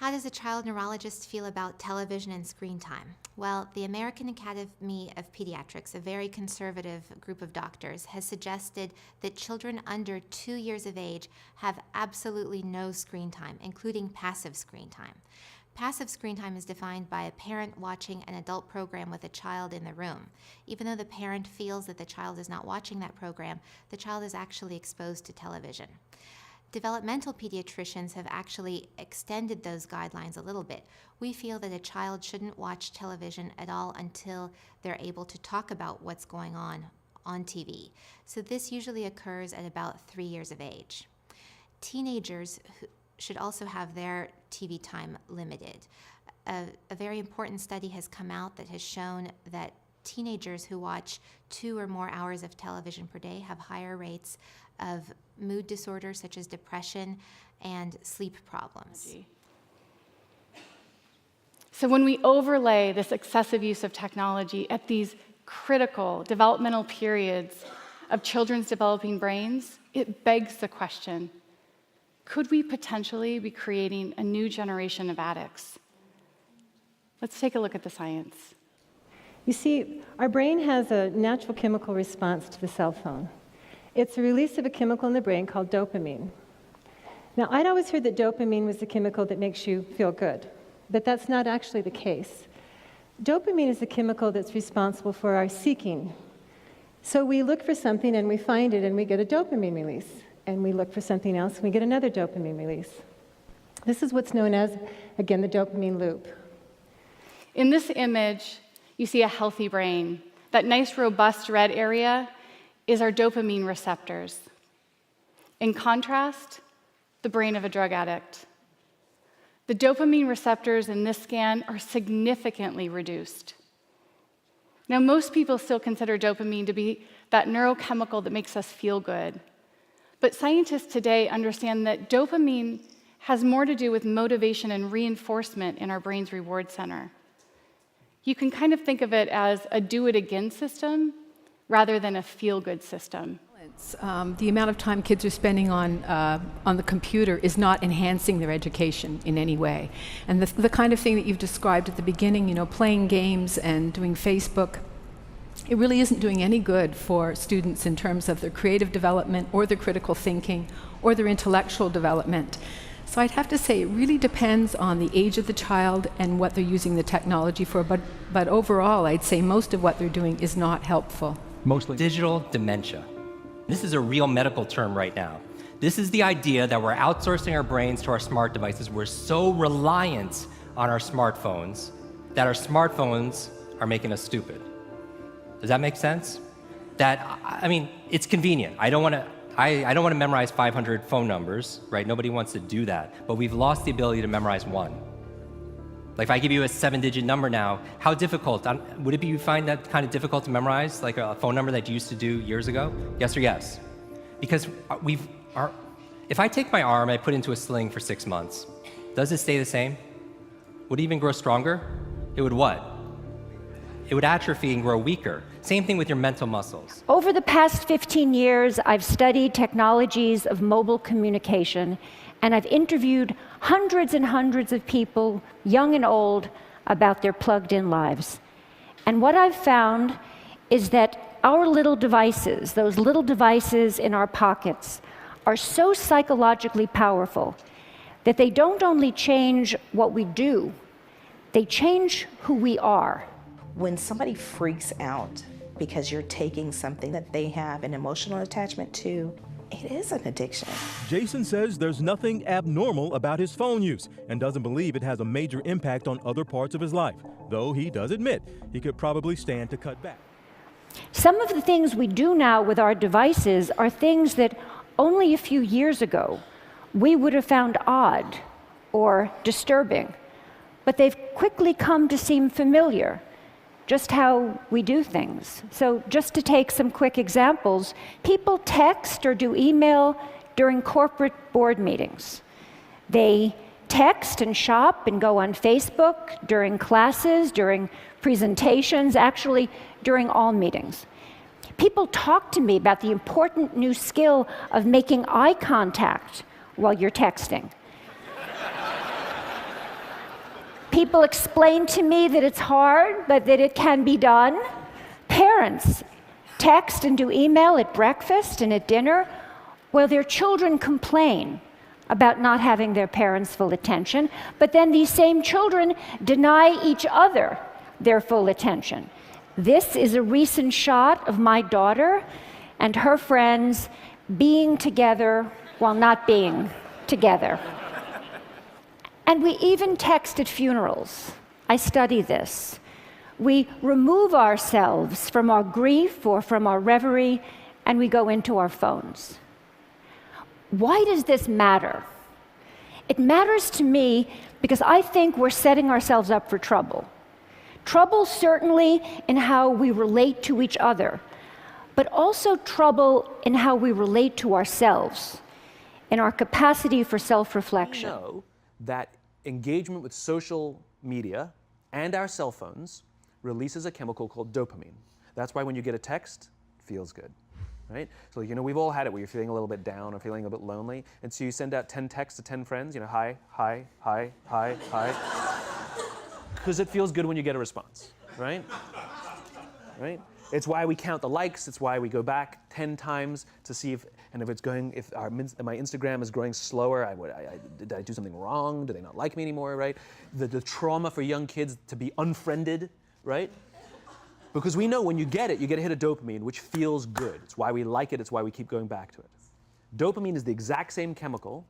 How does a child neurologist feel about television and screen time? Well, the American Academy of Pediatrics, a very conservative group of doctors, has suggested that children under 2 years of age have absolutely no screen time, including passive screen time. Passive screen time is defined by a parent watching an adult program with a child in the room. Even though the parent feels that the child is not watching that program, the child is actually exposed to television. Developmental pediatricians have actually extended those guidelines a little bit. We feel that a child shouldn't watch television at all until they're able to talk about what's going on TV. So this usually occurs at about 3 years of age. Teenagers should also have their TV time limited. A very important study has come out that has shown that teenagers who watch 2 or more hours of television per day have higher rates of mood disorders such as depression and sleep problems. So when we overlay this excessive use of technology at these critical developmental periods of children's developing brains, it begs the question, could we potentially be creating a new generation of addicts? Let's take a look at the science. You see, our brain has a natural chemical response to the cell phone. It's a release of a chemical in the brain called dopamine. Now, I'd always heard that dopamine was the chemical that makes you feel good, but that's not actually the case. Dopamine is the chemical that's responsible for our seeking. So we look for something and we find it and we get a dopamine release. And we look for something else and we get another dopamine release. This is what's known as, again, the dopamine loop. In this image, you see a healthy brain. That nice, robust red area is our dopamine receptors. In contrast, the brain of a drug addict. The dopamine receptors in this scan are significantly reduced. Now, most people still consider dopamine to be that neurochemical that makes us feel good. But scientists today understand that dopamine has more to do with motivation and reinforcement in our brain's reward center. You can kind of think of it as a do-it-again system rather than a feel-good system. The amount of time kids are spending on the computer is not enhancing their education in any way. And the kind of thing that you've described at the beginning, playing games and doing Facebook, it really isn't doing any good for students in terms of their creative development or their critical thinking or their intellectual development. So I'd have to say it really depends on the age of the child and what they're using the technology for, but overall I'd say most of what they're doing is not helpful. Mostly digital dementia. This is a real medical term right now. This is the idea that we're outsourcing our brains to our smart devices. We're so reliant on our smartphones that our smartphones are making us stupid. Does that make sense? It's convenient. I don't want to memorize 500 phone numbers, right? Nobody wants to do that. But we've lost the ability to memorize one. Like if I give you a 7-digit number now, how difficult? Would it be you find that kind of difficult to memorize, like a phone number that you used to do years ago? Yes or yes? Because if I take my arm and I put it into a sling for 6 months, does it stay the same? Would it even grow stronger? It would what? It would atrophy and grow weaker. Same thing with your mental muscles. Over the past 15 years, I've studied technologies of mobile communication, and I've interviewed hundreds and hundreds of people, young and old, about their plugged-in lives. And what I've found is that our little devices, those little devices in our pockets, are so psychologically powerful that they don't only change what we do, they change who we are. When somebody freaks out because you're taking something that they have an emotional attachment to, it is an addiction. Jason says there's nothing abnormal about his phone use and doesn't believe it has a major impact on other parts of his life, though he does admit he could probably stand to cut back. Some of the things we do now with our devices are things that only a few years ago we would have found odd or disturbing, but they've quickly come to seem familiar. Just how we do things. So just to take some quick examples, people text or do email during corporate board meetings. They text and shop and go on Facebook during classes, during presentations, actually during all meetings. People talk to me about the important new skill of making eye contact while you're texting. People explain to me that it's hard, but that it can be done. Parents text and do email at breakfast and at dinner, while their children complain about not having their parents' full attention, but then these same children deny each other their full attention. This is a recent shot of my daughter and her friends being together while not being together. And we even text at funerals. I study this. We remove ourselves from our grief or from our reverie, and we go into our phones. Why does this matter? It matters to me because I think we're setting ourselves up for trouble. Trouble certainly in how we relate to each other, but also trouble in how we relate to ourselves, in our capacity for self-reflection. We know that engagement with social media and our cell phones releases a chemical called dopamine. That's why when you get a text, it feels good, right? So, we've all had it where you're feeling a little bit down or feeling a bit lonely, and so you send out 10 texts to 10 friends, hi, hi, hi, hi, hi, because it feels good when you get a response, right? Right? It's why we count the likes. It's why we go back 10 times to see if my Instagram is growing slower, did I do something wrong? Do they not like me anymore, right? The trauma for young kids to be unfriended, right? Because we know when you get a hit of dopamine, which feels good. It's why we like it. It's why we keep going back to it. Dopamine is the exact same chemical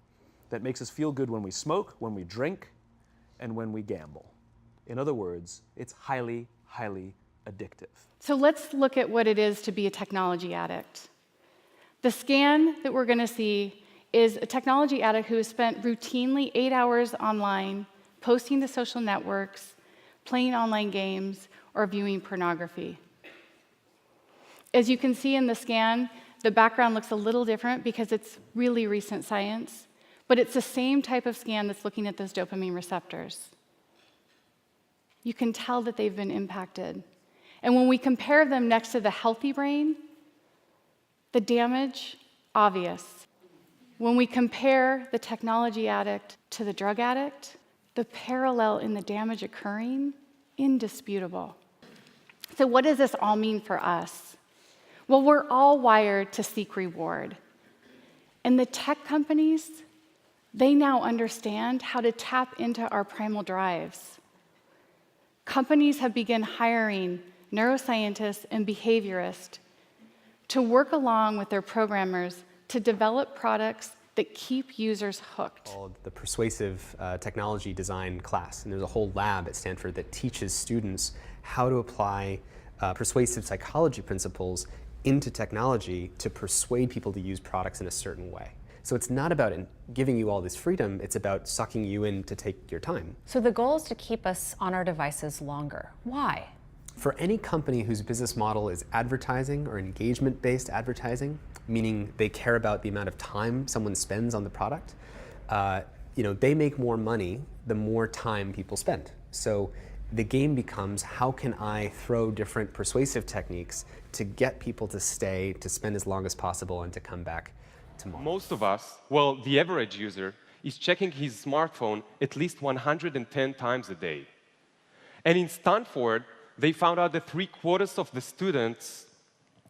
that makes us feel good when we smoke, when we drink, and when we gamble. In other words, it's highly, highly addictive. So let's look at what it is to be a technology addict. The scan that we're going to see is a technology addict who has spent routinely 8 hours online, posting to social networks, playing online games, or viewing pornography. As you can see in the scan, the background looks a little different because it's really recent science, but it's the same type of scan that's looking at those dopamine receptors. You can tell that they've been impacted. And when we compare them next to the healthy brain, the damage, obvious. When we compare the technology addict to the drug addict, the parallel in the damage occurring, indisputable. So what does this all mean for us? Well, we're all wired to seek reward. And the tech companies, they now understand how to tap into our primal drives. Companies have begun hiring neuroscientists and behaviorists to work along with their programmers to develop products that keep users hooked. Called the Persuasive Technology Design class, and there's a whole lab at Stanford that teaches students how to apply persuasive psychology principles into technology to persuade people to use products in a certain way. So it's not about giving you all this freedom, it's about sucking you in to take your time. So the goal is to keep us on our devices longer. Why? For any company whose business model is advertising or engagement-based advertising, meaning they care about the amount of time someone spends on the product, they make more money the more time people spend. So the game becomes, how can I throw different persuasive techniques to get people to stay, to spend as long as possible, and to come back tomorrow? Most of us, well, the average user, is checking his smartphone at least 110 times a day. And in Stanford, they found out that 3/4 of the students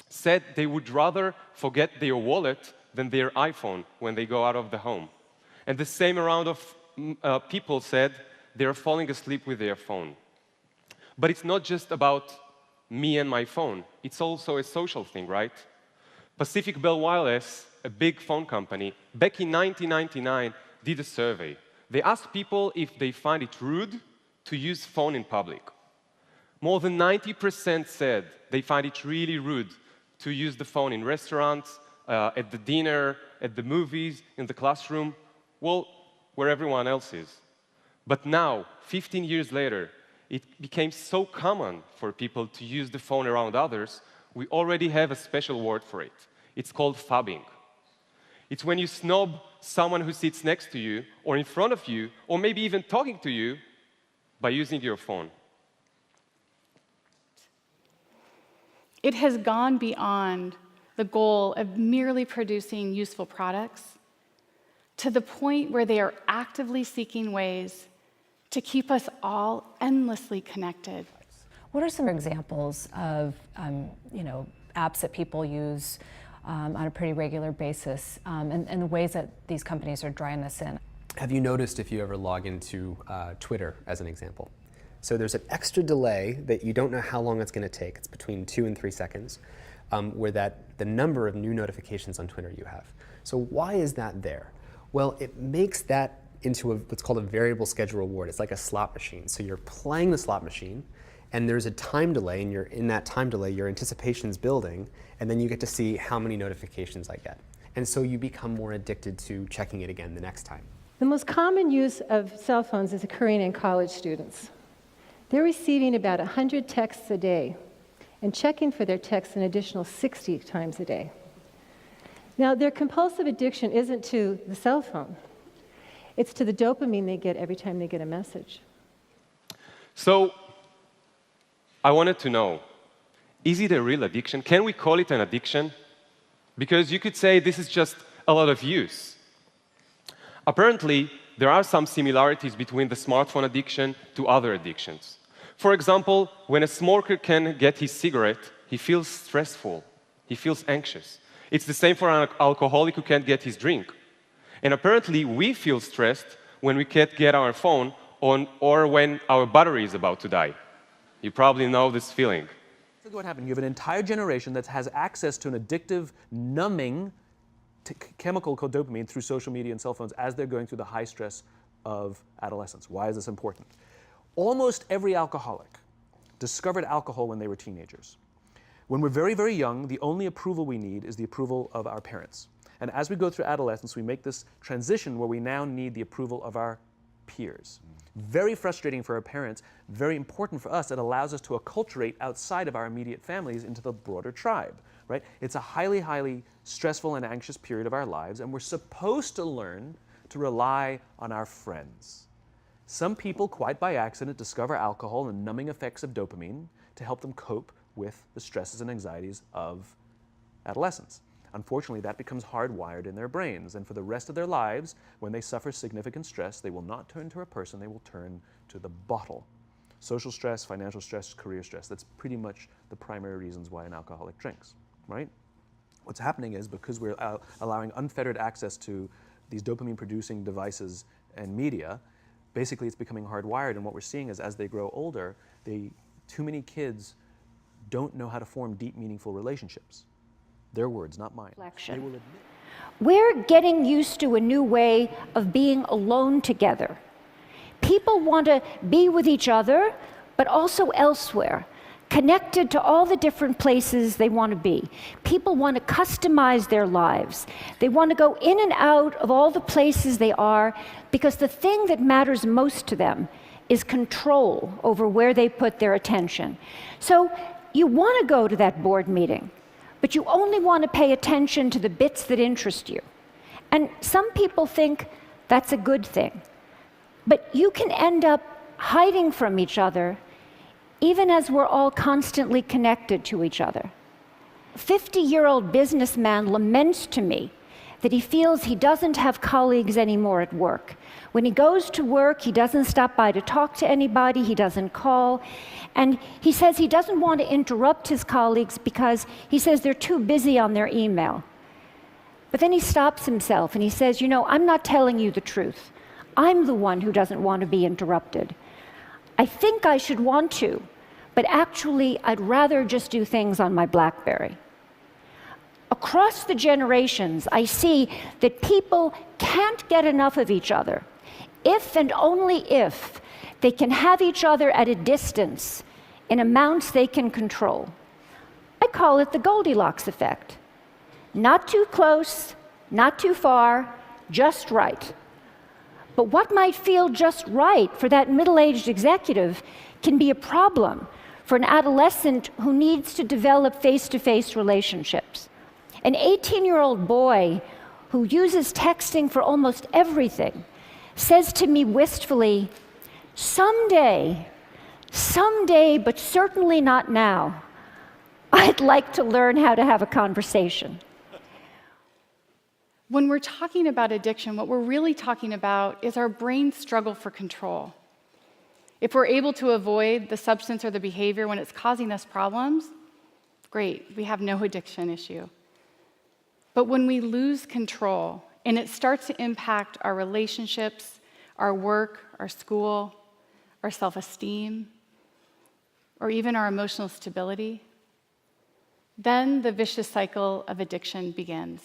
said they would rather forget their wallet than their iPhone when they go out of the home. And the same amount of people said they're falling asleep with their phone. But it's not just about me and my phone. It's also a social thing, right? Pacific Bell Wireless, a big phone company, back in 1999, did a survey. They asked people if they find it rude to use phone in public. More than 90% said they find it really rude to use the phone in restaurants, at the dinner, at the movies, in the classroom, well, where everyone else is. But now, 15 years later, it became so common for people to use the phone around others, we already have a special word for it. It's called phubbing. It's when you snob someone who sits next to you, or in front of you, or maybe even talking to you, by using your phone. It has gone beyond the goal of merely producing useful products to the point where they are actively seeking ways to keep us all endlessly connected. What are some examples of apps that people use on a pretty regular basis, and the ways that these companies are drawing this in? Have you noticed if you ever log into Twitter, as an example? So there's an extra delay that you don't know how long it's going to take. It's between 2 and 3 seconds, where the number of new notifications on Twitter you have. So why is that there? Well, it makes that into what's called a variable schedule reward. It's like a slot machine. So you're playing the slot machine, and there's a time delay, and in that time delay, your anticipation's building, and then you get to see how many notifications I get. And so you become more addicted to checking it again the next time. The most common use of cell phones is occurring in college students. They're receiving about 100 texts a day and checking for their texts an additional 60 times a day. Now, their compulsive addiction isn't to the cell phone. It's to the dopamine they get every time they get a message. So, I wanted to know, is it a real addiction? Can we call it an addiction? Because you could say this is just a lot of use. Apparently, there are some similarities between the smartphone addiction to other addictions. For example, when a smoker can get his cigarette, he feels stressful, he feels anxious. It's the same for an alcoholic who can't get his drink. And apparently, we feel stressed when we can't get our phone on, or when our battery is about to die. You probably know this feeling. Look what happened. You have an entire generation that has access to an addictive, numbing chemical called dopamine through social media and cell phones as they're going through the high stress of adolescence. Why is this important? Almost every alcoholic discovered alcohol when they were teenagers. When we're very, very young, the only approval we need is the approval of our parents. And as we go through adolescence, we make this transition where we now need the approval of our peers. Very frustrating for our parents, very important for us. It allows us to acculturate outside of our immediate families into the broader tribe, right? It's a highly, highly stressful and anxious period of our lives, and we're supposed to learn to rely on our friends. Some people, quite by accident, discover alcohol and numbing effects of dopamine to help them cope with the stresses and anxieties of adolescence. Unfortunately, that becomes hardwired in their brains, and for the rest of their lives, when they suffer significant stress, they will not turn to a person, they will turn to the bottle. Social stress, financial stress, career stress, that's pretty much the primary reasons why an alcoholic drinks, right? What's happening is, because we're allowing unfettered access to these dopamine-producing devices and media, basically it's becoming hardwired, and what we're seeing is as they grow older, too many kids don't know how to form deep, meaningful relationships. Their words, not mine. They will admit. We're getting used to a new way of being alone together. People want to be with each other, but also elsewhere, connected to all the different places they want to be. People want to customize their lives. They want to go in and out of all the places they are, because the thing that matters most to them is control over where they put their attention. So you want to go to that board meeting, but you only want to pay attention to the bits that interest you. And some people think that's a good thing. But you can end up hiding from each other, even as we're all constantly connected to each other. A 50-year-old businessman laments to me that he feels he doesn't have colleagues anymore at work. When he goes to work, he doesn't stop by to talk to anybody, he doesn't call, and he says he doesn't want to interrupt his colleagues because he says they're too busy on their email. But then he stops himself and he says, you know, I'm not telling you the truth. I'm the one who doesn't want to be interrupted. I think I should want to, but actually I'd rather just do things on my BlackBerry. Across the generations, I see that people can't get enough of each other if and only if they can have each other at a distance in amounts they can control. I call it the Goldilocks effect. Not too close, not too far, just right. But what might feel just right for that middle-aged executive can be a problem for an adolescent who needs to develop face-to-face relationships. An 18-year-old boy who uses texting for almost everything says to me wistfully, someday, but certainly not now, I'd like to learn how to have a conversation. When we're talking about addiction, what we're really talking about is our brain's struggle for control. If we're able to avoid the substance or the behavior when it's causing us problems, great, we have no addiction issue. But when we lose control and it starts to impact our relationships, our work, our school, our self-esteem, or even our emotional stability, then the vicious cycle of addiction begins.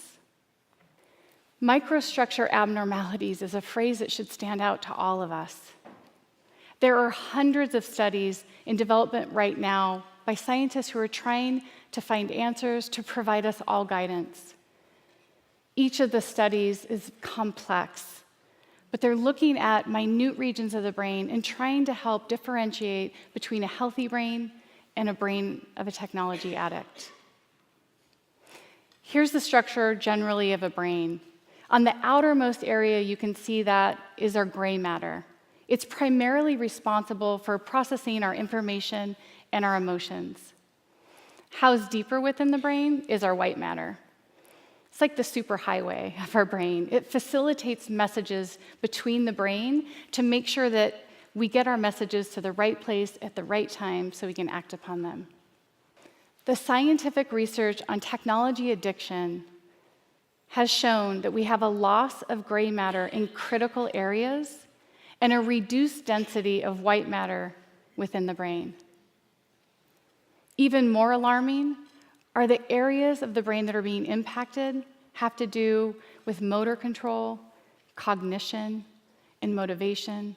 Microstructure abnormalities is a phrase that should stand out to all of us. There are hundreds of studies in development right now by scientists who are trying to find answers to provide us all guidance. Each of the studies is complex, but they're looking at minute regions of the brain and trying to help differentiate between a healthy brain and a brain of a technology addict. Here's the structure generally of a brain. On the outermost area, you can see that is our gray matter. It's primarily responsible for processing our information and our emotions. Housed deeper within the brain is our white matter. It's like the superhighway of our brain. It facilitates messages between the brain to make sure that we get our messages to the right place at the right time so we can act upon them. The scientific research on technology addiction has shown that we have a loss of gray matter in critical areas and a reduced density of white matter within the brain. Even more alarming are the areas of the brain that are being impacted have to do with motor control, cognition, and motivation,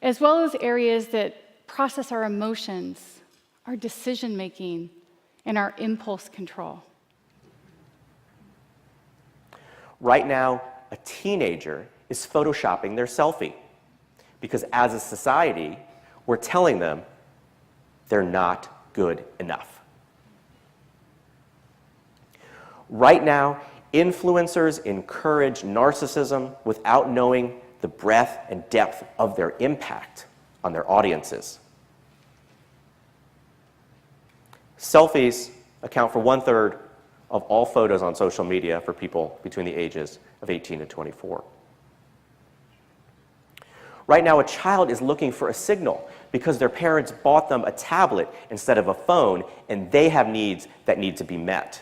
as well as areas that process our emotions, our decision-making, and our impulse control. Right now, a teenager is photoshopping their selfie because as a society, we're telling them they're not good enough. Right now, influencers encourage narcissism without knowing the breadth and depth of their impact on their audiences. Selfies account for 1/3 of all photos on social media for people between the ages of 18 and 24. Right now, a child is looking for a signal because their parents bought them a tablet instead of a phone, and they have needs that need to be met.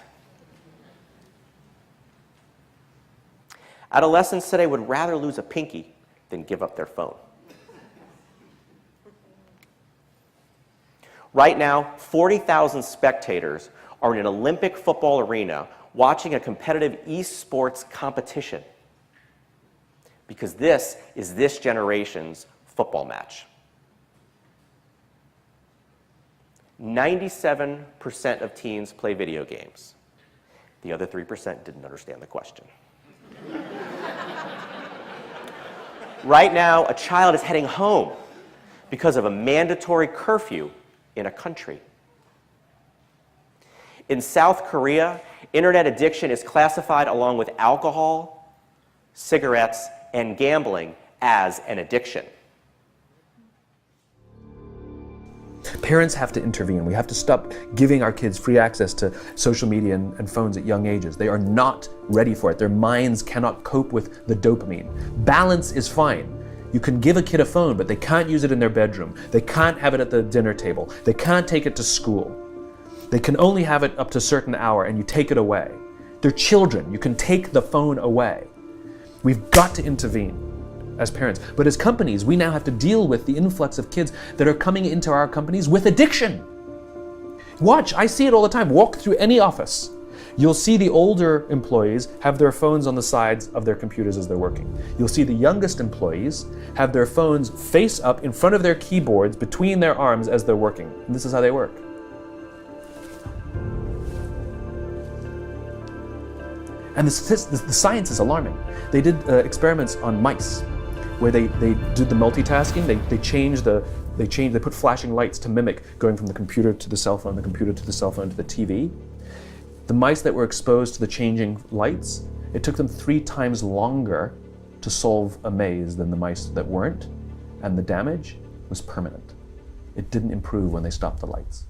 Adolescents today would rather lose a pinky than give up their phone. Right now, 40,000 spectators are in an Olympic football arena watching a competitive esports competition because this is this generation's football match. 97% of teens play video games. The other 3% didn't understand the question. Right now, a child is heading home because of a mandatory curfew in a country. In South Korea, internet addiction is classified along with alcohol, cigarettes, and gambling as an addiction. Parents have to intervene. We have to stop giving our kids free access to social media and phones at young ages. They are not ready for it. Their minds cannot cope with the dopamine. Balance is fine. You can give a kid a phone, but they can't use it in their bedroom. They can't have it at the dinner table. They can't take it to school. They can only have it up to a certain hour, and you take it away. They're children. You can take the phone away. We've got to intervene as parents. But as companies, we now have to deal with the influx of kids that are coming into our companies with addiction. Watch, I see it all the time. Walk through any office. You'll see the older employees have their phones on the sides of their computers as they're working. You'll see the youngest employees have their phones face up in front of their keyboards between their arms as they're working. And this is how they work. And the science is alarming. They did experiments on mice where they did the multitasking. They put flashing lights to mimic going from the computer to the cell phone, the computer to the cell phone to the TV. The mice that were exposed to the changing lights, it took them 3 times longer to solve a maze than the mice that weren't, and the damage was permanent. It didn't improve when they stopped the lights.